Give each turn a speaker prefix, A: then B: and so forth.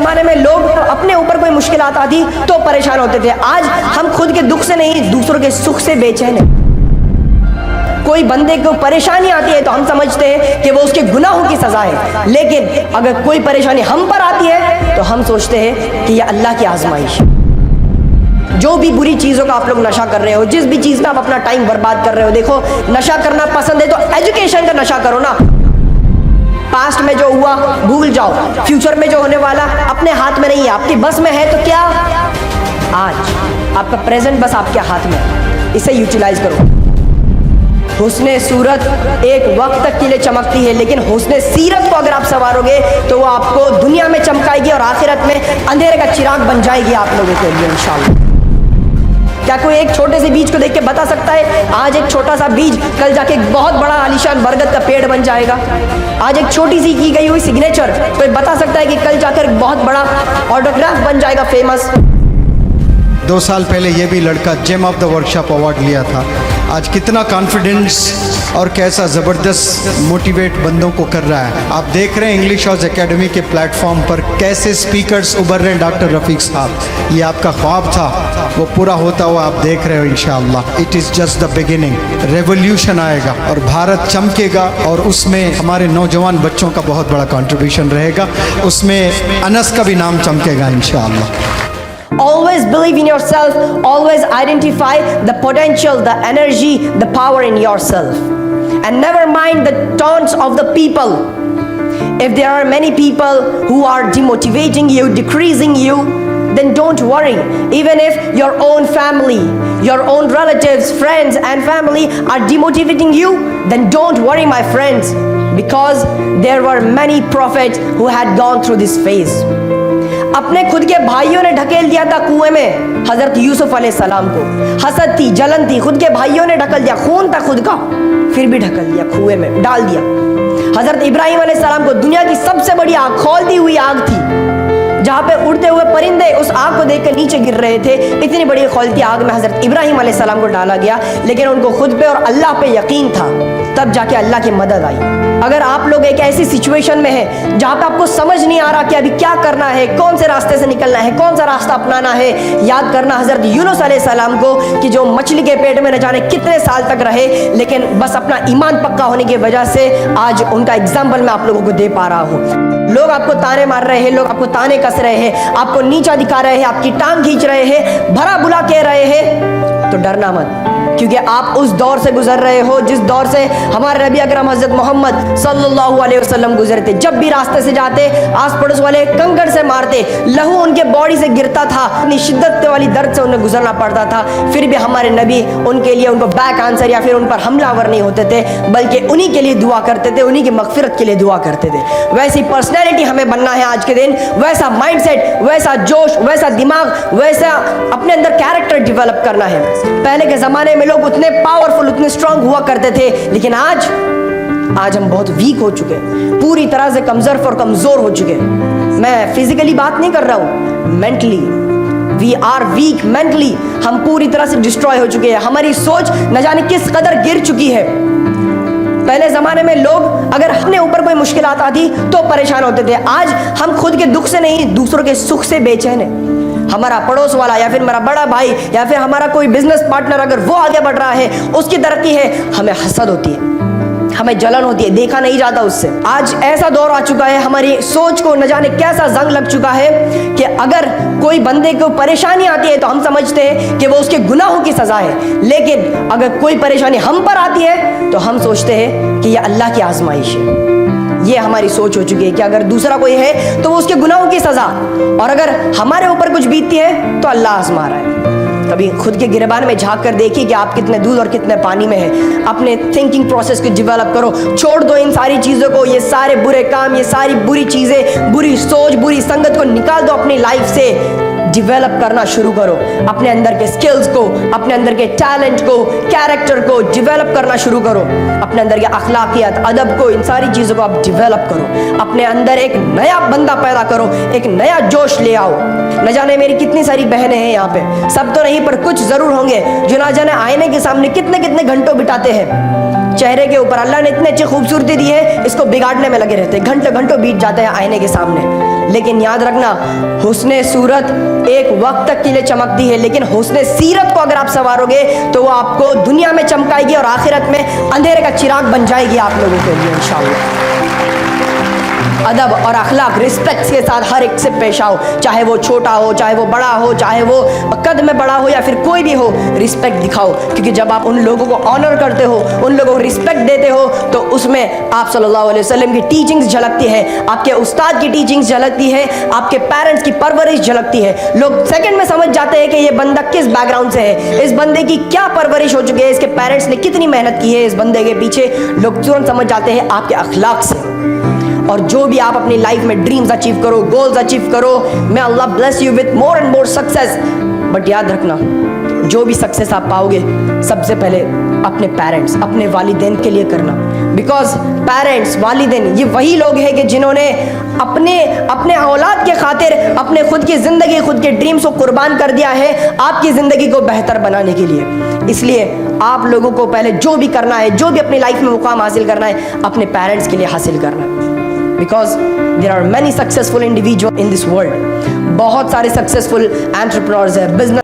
A: ज़माने में लोग अपने ऊपर कोई मुश्किलात आती तो परेशान होते थे। आज हम खुद के दुख से नहीं, दूसरों के सुख से बेचैन हैं। कोई बंदे को परेशानी आती है तो हम समझते हैं कि वो उसके गुनाहों की सज़ा है, लेकिन अगर कोई परेशानी हम पर आती है तो हम सोचते हैं कि यह अल्लाह की आजमाइश है। जो भी बुरी चीज़ों का आप लोग नशा कर रहे हो, जिस भी चीज़ में आप अपना टाइम बर्बाद कर रहे हो, देखो नशा करना पसंद है तो एजुकेशन का नशा करो ना। पास्ट में जो हुआ भूल जाओ, फ्यूचर में जो होने वाला अपने हाथ में नहीं है, आपकी बस में है तो क्या, आज आपका प्रेजेंट बस आपके हाथ में, इसे यूटिलाइज करो। हुस्ने सूरत एक वक्त तक के लिए चमकती है, लेकिन हुस्ने सीरत को अगर आप संवारोगे तो वो आपको दुनिया में चमकाएगी और आखिरत में अंधेरे का चिराग बन जाएगी आप लोगों के लिए इंशाअल्लाह। क्या कोई एक छोटे से बीज को देख के बता सकता है आज एक छोटा सा बीज कल जाके एक बहुत बड़ा आलीशान बरगद का पेड़ बन जाएगा? आज एक छोटी सी की गई हुई सिग्नेचर कोई बता सकता है कि कल जाकर एक बहुत बड़ा ऑटोग्राफ बन जाएगा फेमस?
B: 2 साल पहले ये भी लड़का gem of the workshop award लिया था। आज कितना कॉन्फिडेंस और कैसा ज़बरदस्त मोटिवेट बंदों को कर रहा है। आप देख रहे हैं इंग्लिश हाउस एकेडमी के प्लेटफॉर्म पर कैसे स्पीकर्स उभर रहे हैं। डॉक्टर रफ़ीक साहब, ये आपका ख्वाब था, वो पूरा होता हुआ आप देख रहे हो इंशाअल्लाह। It is just the beginning. Revolution आएगा और भारत चमकेगा और उसमें हमारे नौजवान बच्चों का बहुत बड़ा कंट्रीब्यूशन रहेगा। उसमें अनस का भी नाम चमकेगा इंशाअल्लाह।
A: Always believe in yourself, always identify the potential, the energy, the power in yourself, and never mind the taunts of the people. If there are many people who are demotivating you, decreasing you, then don't worry. Even if your own family, your own relatives, friends and family are demotivating you, then don't worry my friends, because there were many prophets who had gone through this phase. अपने खुद के भाइयों ने ढकेल दिया था कुएं में हजरत यूसुफ अलैहिस्सलाम को। हसद थी, जलन थी, खुद के भाइयों ने ढकल दिया, खून था खुद का, फिर भी ढकल दिया, कुएं में डाल दिया। हजरत इब्राहिम अलैहिस्सलाम को दुनिया की सबसे बड़ी आग, खौलती हुई आग थी, जहाँ पे उड़ते हुए परिंदे उस आग को देखकर नीचे गिर रहे थे। इतनी बड़ी खौलती आग में हजरत इब्राहिम अलैहिस्सलाम को डाला गया, लेकिन उनको खुद पे और अल्लाह पे यकीन था, तब जाके अल्लाह की मदद आई। अगर आप लोग एक ऐसी सिचुएशन में हैं जहाँ पे आपको समझ नहीं आ रहा कि अभी क्या करना है, कौन से रास्ते से निकलना है, कौन सा रास्ता अपनाना है, याद करना हजरत यूनुस अलैहिस्सलाम को कि जो मछली के पेट में न जाने कितने साल तक रहे, लेकिन बस अपना ईमान पक्का होने की वजह से आज उनका एग्जाम्पल मैं आप लोगों को दे पा रहा हूँ। लोग आपको ताने मार रहे हैं, लोग आपको ताने कस रहे हैं, आपको नीचा दिखा रहे हैं, आपकी टांग खींच रहे हैं, भरा बुला कह रहे हैं, तो डरना मत, क्योंकि आप उस दौर से गुजर रहे हो जिस दौर से हमारे नबी अकरम हज़रत मोहम्मद सल्लल्लाहु अलैहि वसल्लम गुजरते। जब भी रास्ते से जाते आस पड़ोस वाले कंकड़ से मारते, लहू उनके बॉडी से गिरता था, इतनी शिद्दत वाली दर्द से उन्हें गुजरना पड़ता था, फिर भी हमारे नबी उनके लिए उनको बैक आंसर या फिर उन पर हमलावर नहीं होते थे, बल्कि उन्हीं के लिए दुआ करते थे, उन्हीं की मगफिरत के लिए दुआ करते थे। वैसी पर्सनैलिटी हमें बनना है आज के दिन, वैसा माइंडसेट, वैसा जोश, वैसा दिमाग, वैसा अपने अंदर कैरेक्टर डेवलप करना है। पहले के ज़माने में लोग उतने पावरफुल, उतने स्ट्रांग हुआ करते थे, लेकिन आज हम बहुत वीक हो चुके हैं, पूरी तरह से कमजोर और कमजोर हो चुके हैं। मैं फिजिकली बात नहीं कर रहा हूँ, mentally we are weak. Mentally हम पूरी तरह से डिस्ट्रॉय हो चुके हैं, हमारी सोच न जाने किस कदर गिर चुकी है। पहले ज़माने में लोग अगर अपने ऊपर कोई मुश्किलात आती तो परेशान होते थे, आज हम खुद के दुख से नहीं, दूसरों के सुख से बेचैन हैं। हमारा पड़ोस वाला या फिर हमारा बड़ा भाई या फिर हमारा कोई बिजनेस पार्टनर अगर वो आगे बढ़ रहा है, उसकी तरक्की है, हमें हसद होती है, हमें जलन होती है, देखा नहीं जाता उससे। आज ऐसा दौर आ चुका है, हमारी सोच को न जाने कैसा जंग लग चुका है कि अगर कोई बंदे को परेशानी आती है तो हम समझते हैं कि वो उसके गुनाहों की सज़ा है, लेकिन अगर कोई परेशानी हम पर आती है तो हम सोचते हैं कि यह अल्लाह की आजमाइश है। ये हमारी सोच हो चुकी है कि अगर दूसरा कोई है तो वो उसके गुनाहों की सज़ा, और अगर हमारे ऊपर कुछ बीतती है तो अल्लाह आजमा रहा है। कभी खुद के गिरबान में झांक कर देखिए कि आप कितने दूध और कितने पानी में हैं। अपने थिंकिंग प्रोसेस को डेवलप करो, छोड़ दो इन सारी चीज़ों को, ये सारे बुरे काम, ये सारी बुरी चीज़ें, बुरी सोच, बुरी संगत को निकाल दो अपनी लाइफ से। डेवलप करना शुरू करो, अपने अंदर के स्किल्स को, अपने अंदर के टैलेंट को, कैरेक्टर को डेवलप करना शुरू करो, अपने अंदर के अखलाकियत, अदब को, इन सारी चीज़ों को आप डेवलप करो, अपने अंदर एक नया बंदा पैदा करो, एक नया जोश ले आओ। न जाने मेरी कितनी सारी बहनें हैं यहाँ पे, सब तो नहीं पर कुछ ज़रूर होंगे जो ना जाने आईने के सामने कितने कितने घंटों बिताते हैं। चेहरे के ऊपर अल्लाह ने इतनी अच्छी खूबसूरती दी है, इसको बिगाड़ने में लगे रहते हैं, घंटों घंटों बीत जाते हैं आईने के सामने। लेकिन याद रखना, हुस्ने सूरत एक वक्त तक के लिए चमकती है, लेकिन हुस्ने सीरत को अगर आप संवारोगे तो वो आपको दुनिया में चमकाएगी और आखिरत में अंधेरे का चिराग बन जाएगी आप लोगों के लिए इंशाअल्लाह। अदब और अखलाक, रिस्पेक्ट के साथ हर एक से पेश आओ, चाहे वो छोटा हो, चाहे वो बड़ा हो, चाहे वो कद में बड़ा हो या फिर कोई भी हो, रिस्पेक्ट दिखाओ। क्योंकि जब आप उन लोगों को ऑनर करते हो, उन लोगों को रिस्पेक्ट देते हो, तो उसमें आप सल्लल्लाहु अलैहि वसल्लम की टीचिंग्स झलकती है, आपके उस्ताद की टीचिंग्स झलकती है, आपके पेरेंट्स की परवरिश झलकती है। लोग सेकंड में समझ जाते हैं कि ये बंदा किस बैकग्राउंड से है, इस बंदे की क्या परवरिश हो चुकी है, इसके पेरेंट्स ने कितनी मेहनत की है इस बंदे के पीछे। लोग तुरंत समझ जाते हैं आपके अखलाक से। और जो भी आप अपनी लाइफ में ड्रीम्स अचीव करो, गोल्स अचीव करो, may Allah bless you with more and more success. But याद रखना, जो भी सक्सेस आप पाओगे सबसे पहले अपने पेरेंट्स, अपने वालिदैन के लिए करना। बिकॉज पेरेंट्स, वालिदैन, ये वही लोग हैं कि जिन्होंने अपने औलाद के खातिर अपने खुद की ज़िंदगी, खुद के ड्रीम्स को कुर्बान कर दिया है आपकी ज़िंदगी को बेहतर बनाने के लिए। इसलिए आप लोगों को पहले जो भी करना है, जो भी अपनी लाइफ में मुकाम हासिल करना है, अपने पेरेंट्स के लिए हासिल करना है। Because there are many successful individual in this world. बहुत सारे सक्सेसफुल एंटरप्रेन्योर्स है, बिजनेस